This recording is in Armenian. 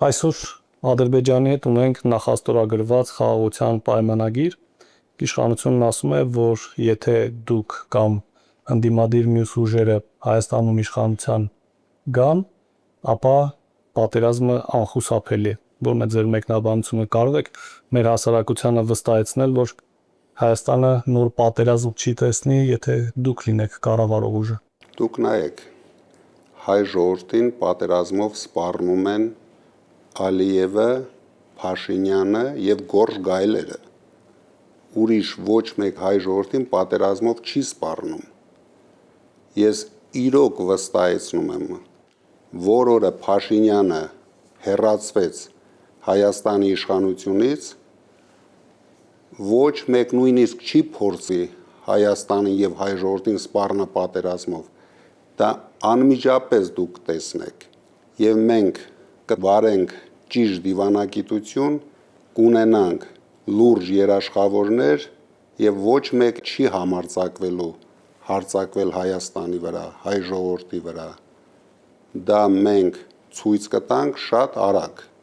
Այսօր Ադրբեջանի հետ ունենք նախաստորագրված խաղաղության պայմանագիր։ Իշխանությունն ասում է, որ եթե դուք կամ ընդդիմադիր մյուս ուժերը Հայաստանում իշխանության գան, ապա պատերազմը անխուսափելի է, որն է ձեր մեկնաբանությունը, կարող եք մեր հասարակությանը վստահեցնել, որ Հայաստանը նոր պատերազմ չի տեսնի, եթե դուք լինեք կառավարող ուժը։ Դուք նայեք, հայ ժողովրդին պատերազմով սպառնում են Ալիևը, Փաշինյանը եւ Գորժ Գայլերը։ Ուրիշ ոչ մեկ հայ ժողովրդին պատերազմով չի սպառնում։ Ես իրոք վստահեցնում եմ, որ օրը Փաշինյանը հեռացվեց Հայաստանի իշխանությունից, ոչ մեկ նույնիսկ չի փորձի Հայաստանին եւ հայ ժողովրդին սպառնա պատերազմով։ Դա անմիջապես դուք տեսնեք եւ մենք կվարենք ճիշտ դիվանագիտություն, կունենանք լուրջ երաշխավորներ եւ ոչ մեկ չի համարձակվելու հարձակվել Հայաստանի վրա, հայ ժողովրդի վրա։ Դա մենք ցույց կտանք շատ արագ։